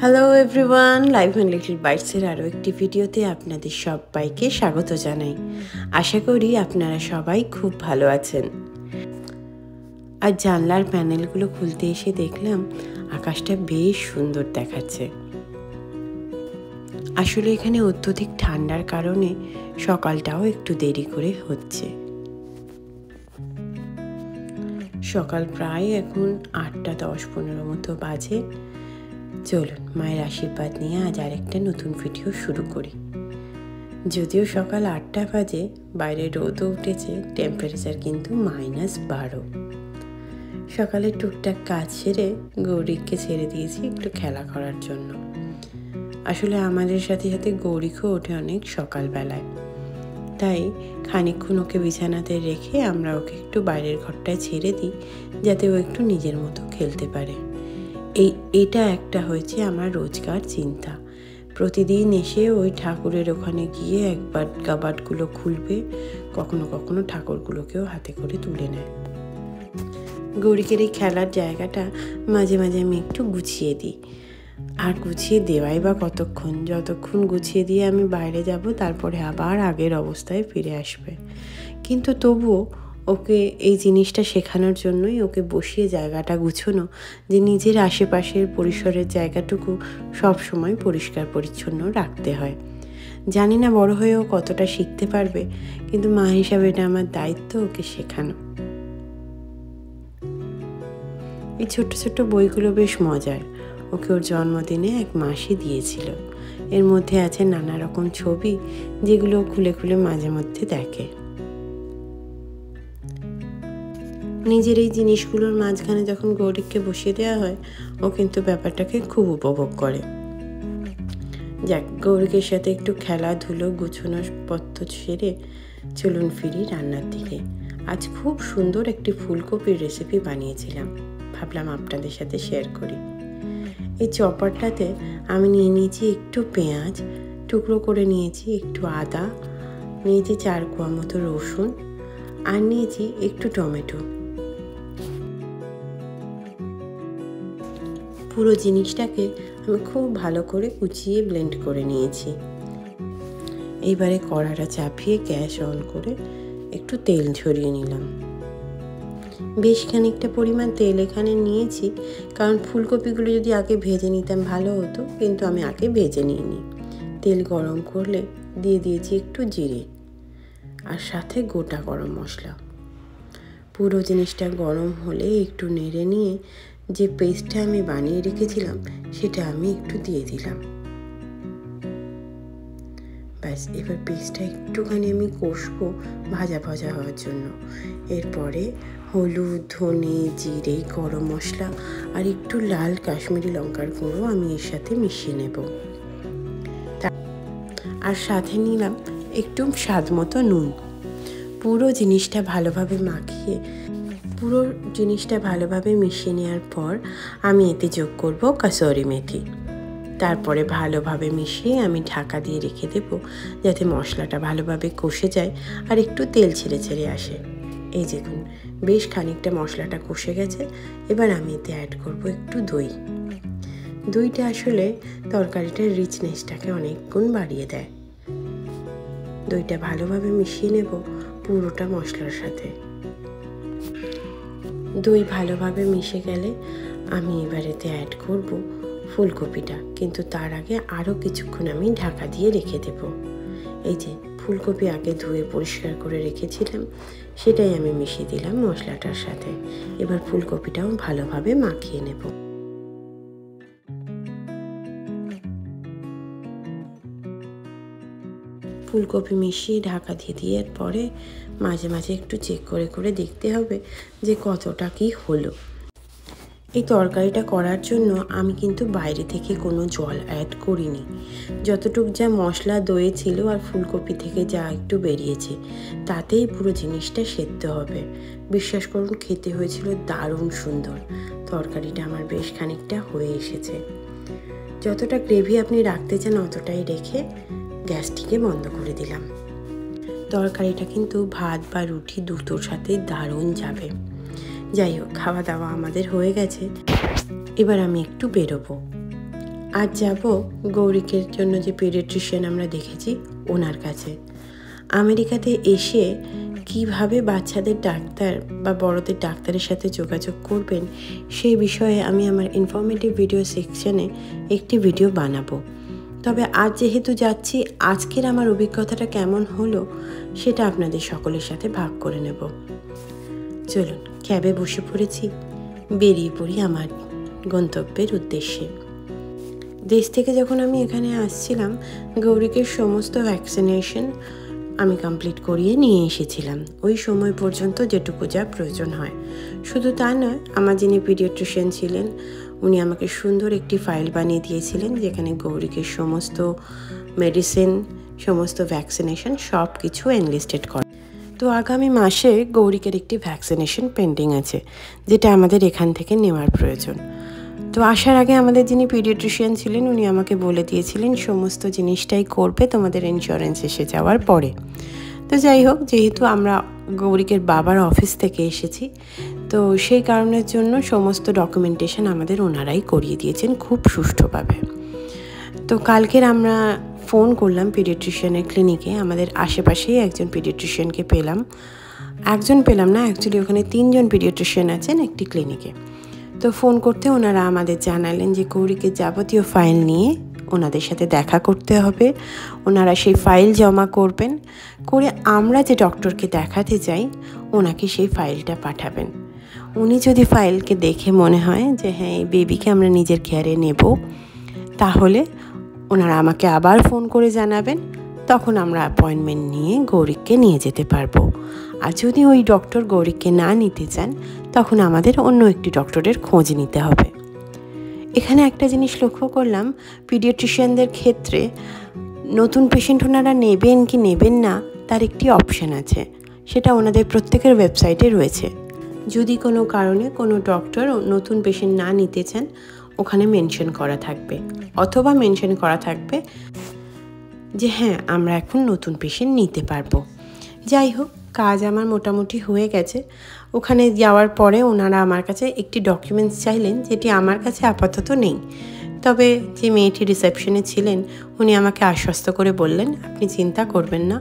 Hello everyone, live and little বাইটসের আরও একটি ভিডিওতে আপনাদের সবাইকে স্বাগত জানাই। আশা করি আপনারা সবাই খুব ভালো আছেন। আর জানলার প্যানেলগুলো খুলতে এসে দেখলাম আকাশটা বেশ সুন্দর দেখাচ্ছে। আসলে এখানে অত্যধিক ঠান্ডার কারণে সকালটাও একটু দেরি করে হচ্ছে। সকাল প্রায় এখন 8:10-15 মতো বাজে। চলুন মায়ের আশীর্বাদ নিয়ে আজ আরেকটা নতুন ভিডিও শুরু করি। যদিও সকাল 8টা বাজে, বাইরে রোদও উঠেছে, টেম্পারেচার কিন্তু -12। সকালে টুকটাক কাজ সেরে গৌরিককে ছেড়ে দিয়েছি একটু খেলা করার জন্য। আসলে আমাদের সাথে সাথে গৌরিকও ওঠে অনেক সকালবেলায়, তাই খানিকক্ষণ ওকে বিছানাতে রেখে আমরা ওকে একটু বাইরের ঘরটায় ছেড়ে দিই, যাতে ও একটু নিজের মতো খেলতে পারে। এটা একটা হয়েছে আমার রোজকার চিন্তা। প্রতিদিন এসে ওই ঠাকুরের ওখানে গিয়ে একবার কাবার্ডগুলো খুলবে, কখনো কখনো ঠাকুরগুলোকেও হাতে করে তুলে নেয়। গৌরিকের এই খেলার জায়গাটা মাঝে মাঝে আমি একটু গুছিয়ে দিই। আর গুছিয়ে দেওয়াই বা কতক্ষণ, যতক্ষণ গুছিয়ে দিয়ে আমি বাইরে যাব তারপরে আবার আগের অবস্থায় ফিরে আসবে। কিন্তু তবুও ওকে এই জিনিসটা শেখানোর জন্যই ওকে বসিয়ে জায়গাটা গুছোনো, যে নিজের আশেপাশের পরিসরের জায়গাটুকু সব সময় পরিষ্কার পরিচ্ছন্ন রাখতে হয়। জানি না বড় হয়েও কতটা শিখতে পারবে, কিন্তু মা হিসাবে এটা আমার দায়িত্ব ওকে শেখানো। এই ছোট্ট ছোট্ট বইগুলো বেশ মজার। ওকে ওর জন্মদিনে এক মাসি দিয়েছিল। এর মধ্যে আছে নানা রকম ছবি, যেগুলো খুলে খুলে মাঝে মধ্যে দেখে। নিজের এই জিনিসগুলোর মাঝখানে যখন গৌরিককে বসিয়ে দেওয়া হয়, ও কিন্তু ব্যাপারটাকে খুব উপভোগ করে। যাক, গৌরিকের সাথে একটু খেলাধুলো গুছোনোর পত্র সেরে চলুন ফিরি রান্নার দিকে। আজ খুব সুন্দর একটি ফুলকপির রেসিপি বানিয়েছিলাম, ভাবলাম আপনাদের সাথে শেয়ার করি। এই চপারটাতে আমি নিয়ে নিয়েছি একটু পেঁয়াজ, টুকরো করে নিয়েছি একটু আদা, নিয়েছি 4 কোয়া মতো রসুন, আর নিয়েছি একটু টমেটো। পুরো জিনিসটাকে আমি খুব ভালো করে কুচিয়ে ব্লেন্ড করে নিয়েছি। এইবারে কড়াটা চাপিয়ে গ্যাস অন করে একটু তেল ঝরিয়ে নিলাম। বেশ খানিকটা পরিমাণ তেল এখানে নিয়েছি, কারণ ফুলকপিগুলো যদি আগে ভেজে নিতাম ভালো হতো, কিন্তু আমি আগে ভেজে নিইনি। তেল গরম করলে দিয়ে দিয়েছি একটু জিরে, আর সাথে গোটা গরম মশলা। পুরো জিনিসটা গরম হলে একটু নেড়ে নিয়ে যে পেস্টটা আমি বানিয়ে রেখেছিলাম সেটা আমি একটু দিয়ে দিলাম। ব্যাস, এবার পেস্টটা একটুখানি আমি কষবো ভাজা ভাজা হওয়ার জন্য। এরপরে হলুদ, ধনে, জিরে, গরম মশলা আর একটু লাল কাশ্মীরি লঙ্কার গুঁড়ো আমি এর সাথে মিশিয়ে নেব। আর সাথে নিলাম একটু স্বাদ মতো নুন। পুরো জিনিসটা ভালোভাবে মিশিয়ে নেওয়ার পর আমি এতে যোগ করব কাসুরি মেথি। তারপরে ভালোভাবে মিশিয়ে আমি ঢাকা দিয়ে রেখে দেব, যাতে মশলাটা ভালোভাবে কষে যায় আর একটু তেল ছেড়ে ছেড়ে আসে। এই দেখুন, বেশ খানিকটা মশলাটা কষে গেছে। এবার আমি এতে অ্যাড করব একটু দই। দইটা আসলে তরকারিটার রিচনেসটাকে অনেক গুণ বাড়িয়ে দেয়। দইটা ভালোভাবে মিশিয়ে নেব পুরোটা মশলার সাথে। দই ভালোভাবে মিশে গেলে আমি এবার এতে অ্যাড করব ফুলকপিটা, কিন্তু তার আগে আরও কিছুক্ষণ আমি ঢাকা দিয়ে রেখে দেব। এই যে ফুলকপি আগে ধুয়ে পরিষ্কার করে রেখেছিলাম, সেটাই আমি মিশিয়ে দিলাম মশলাটার সাথে। এবার ফুলকপিটাও ভালোভাবে মাখিয়ে নেব। ফুলকপি মিশিয়ে ঢাকা দিয়ে দেওয়ার পরে মাঝে মাঝে একটু চেক করে করে দেখতে হবে যে কতটা কি হলো। এই তরকারিটা করার জন্য আমি কিন্তু বাইরে থেকে কোনো জল অ্যাড করিনি। যতটুক যা মশলা দইয়ে ছিল আর ফুলকপি থেকে যা একটু বেরিয়েছে, তাতেই পুরো জিনিসটা সেদ্ধ হবে। বিশ্বাস করুন, খেতে হয়েছিল দারুণ সুন্দর। তরকারিটা আমার বেশ খানিকটা হয়ে এসেছে। যতটা গ্রেভি আপনি রাখতে চান অতটাই রেখে গ্যাসটিকে বন্ধ করে দিলাম। তরকারিটা কিন্তু ভাত বা রুটি দুটোর সাথেই দারুণ যাবে। যাই হোক, খাওয়া দাওয়া আমাদের হয়ে গেছে। এবার আমি একটু বেরোবো। আজ যাব গৌরিকের জন্য যে পিডিয়াট্রিশিয়ান আমরা দেখেছি ওনার কাছে। আমেরিকাতে এসে কিভাবে বাচ্চাদের ডাক্তার বা বড়দের ডাক্তারের সাথে যোগাযোগ করবেন সেই বিষয়ে আমি আমার ইনফরমেটিভ ভিডিও সেকশনে একটি ভিডিও বানাবো। তবে আজ যেহেতু যাচ্ছি, আজকের আমার অভিজ্ঞতাটা কেমন হলো সেটা আপনাদের সকলের সাথে ভাগ করে নেব। চলুন, ক্যাবে বসে পড়েছি, বেরিয়ে পড়ি আমার গন্তব্যের উদ্দেশ্যে। দেশ থেকে যখন আমি এখানে আসছিলাম, গৌরিকের সমস্ত ভ্যাকসিনেশন আমি কমপ্লিট করিয়ে নিয়ে এসেছিলাম, ওই সময় পর্যন্ত যেটুকু যা প্রয়োজন হয়। শুধু তা নয়, আমার যিনি পিডিয়াট্রিশিয়ান ছিলেন উনি আমাকে সুন্দর একটি ফাইল বানিয়ে দিয়েছিলেন যেখানে গৌরিকের সমস্ত মেডিসিন, সমস্ত ভ্যাকসিনেশন সব কিছু এনলিস্টেড করে। তো আগামী মাসে গৌরিকের একটি ভ্যাকসিনেশন পেন্ডিং আছে, যেটা আমাদের এখান থেকে নেওয়ার প্রয়োজন। তো আসার আগে আমাদের যিনি পিডিয়াট্রিশিয়ান ছিলেন উনি আমাকে বলে দিয়েছিলেন সমস্ত জিনিসটাই করবে তোমাদের ইন্স্যুরেন্স এসে যাওয়ার পরে। তো যাই হোক, যেহেতু আমরা গৌরিকের বাবার অফিস থেকে এসেছি, তো সেই কারণের জন্য সমস্ত ডকুমেন্টেশন আমাদের ওনারাই করিয়ে দিয়েছেন খুব সুষ্ঠুভাবে। তো কালকের আমরা ফোন করলাম পিডিয়াট্রিশিয়ানের ক্লিনিকে, আমাদের আশেপাশেই একজন পিডিয়াট্রিশিয়ানকে পেলাম। একজন পেলাম না, অ্যাকচুয়ালি ওখানে 3 জন পিডিয়াট্রিশিয়ান আছেন একটি ক্লিনিকে। তো ফোন করতে ওনারা আমাদের জানালেন যে গৌরিকের যাবতীয় ফাইল নিয়ে ওনাদের সাথে দেখা করতে হবে, ওনারা সেই ফাইল জমা করবেন, করে আমরা যে ডক্টরকে দেখাতে চাই ওনাকে সেই ফাইলটা পাঠাবেন। উনি যদি ফাইলকে দেখে মনে হয় যে হ্যাঁ এই বেবিকে আমরা নিজের কেয়ারে নেব, তাহলে ওনারা আমাকে আবার ফোন করে জানাবেন, তখন আমরা অ্যাপয়েন্টমেন্ট নিয়ে গৌরিককে নিয়ে যেতে পারবো। আর যদি ওই ডক্টর গৌরিককে না নিতে চান, তখন আমাদের অন্য একটি ডক্টরের খোঁজ নিতে হবে। এখানে একটা জিনিস লক্ষ্য করলাম, পিডিয়াট্রিশিয়ানদের ক্ষেত্রে নতুন পেশেন্ট ওনারা নেবেন কি নেবেন না তার একটি অপশান আছে, সেটা ওনাদের প্রত্যেকের ওয়েবসাইটে রয়েছে। যদি কোনো কারণে কোনো ডক্টর নতুন পেশেন্ট না নিতে চান, ওখানে মেনশন করা থাকবে, অথবা মেনশন করা থাকবে যে হ্যাঁ আমরা এখন নতুন পেশেন্ট নিতে পারবো। যাই হোক, কাজ আমার মোটামুটি হয়ে গেছে। ওখানে যাওয়ার পরে ওনারা আমার কাছে একটি ডকুমেন্টস চাইলেন, যেটি আমার কাছে আপাতত নেই। তবে যে মেয়েটি রিসেপশনে ছিলেন উনি আমাকে আশ্বস্ত করে বললেন, আপনি চিন্তা করবেন না,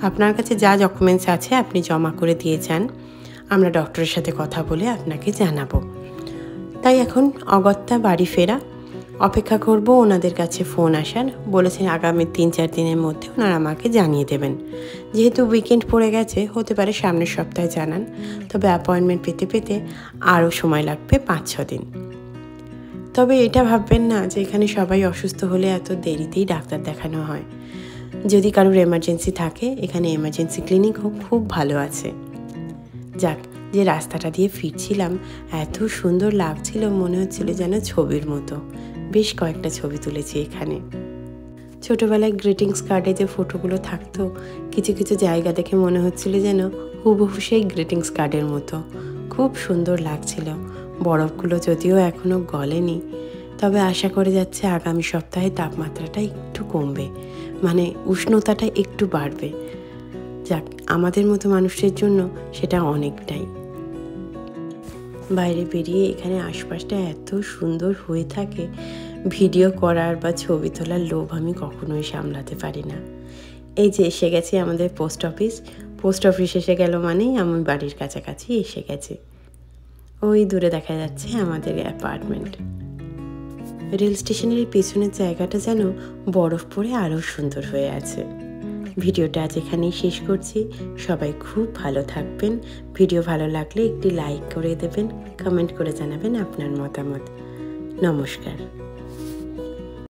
আপনার কাছে যা ডকুমেন্টস আছে আপনি জমা করে দিয়ে যান, আমরা ডক্টরের সাথে কথা বলে আপনাকে জানাবো। তাই এখন অগত্যা বাড়ি ফেরা, অপেক্ষা করব ওনাদের কাছে ফোন আসার। বলেছেন আগামী 3-4 দিনের মধ্যে ওনারা আমাকে জানিয়ে দেবেন। যেহেতু উইকেন্ড পড়ে গেছে, হতে পারে সামনের সপ্তাহে জানান, তবে অ্যাপয়েন্টমেন্ট পেতে পেতে আরও সময় লাগবে 5-6 দিন। তবে এটা ভাববেন না যে এখানে সবাই অসুস্থ হলে এত দেরিতেই ডাক্তার দেখানো হয়। যদি কারোর এমার্জেন্সি থাকে, এখানে এমার্জেন্সি ক্লিনিকও খুব ভালো আছে। যাক, যে রাস্তাটা দিয়ে ফিরছিলাম এত সুন্দর লাগছিল, মনে হচ্ছিল যেন ছবির মতো। বেশ কয়েকটা ছবি তুলেছি এখানে। ছোটোবেলায় গ্রিটিংস কার্ডে যে ফটোগুলো থাকতো, কিছু কিছু জায়গা দেখে মনে হচ্ছিল যেন হুবহু সেই গ্রিটিংস কার্ডের মতো। খুব সুন্দর লাগছিল। বরফগুলো যদিও এখনও গলেনি, তবে আশা করে যাচ্ছে আগামী সপ্তাহে তাপমাত্রাটা একটু কমবে, মানে উষ্ণতাটা একটু বাড়বে। যাক, আমাদের মতো মানুষের জন্য সেটা অনেকটাই। বাইরে বেরিয়ে এখানে আশপাশটা এত সুন্দর হয়ে থাকে, ভিডিও করার বা ছবি তোলার লোভ আমি কখনোই সামলাতে পারি না। এই যে এসে গেছি আমাদের পোস্ট অফিস। পোস্ট অফিস এসে গেল মানেই আমি বাড়ির কাছাকাছি এসে গেছি। ওই দূরে দেখা যাচ্ছে আমাদের অ্যাপার্টমেন্ট। রেল স্টেশনের পেছনের জায়গাটা যেন বরফ পড়ে আরও সুন্দর হয়ে আছে। ভিডিওটা আজ এখানেই শেষ করছি। সবাই খুব ভালো থাকবেন। ভিডিও ভালো লাগলে একটি লাইক করে দেবেন, কমেন্ট করে জানাবেন আপনার মতামত। নমস্কার।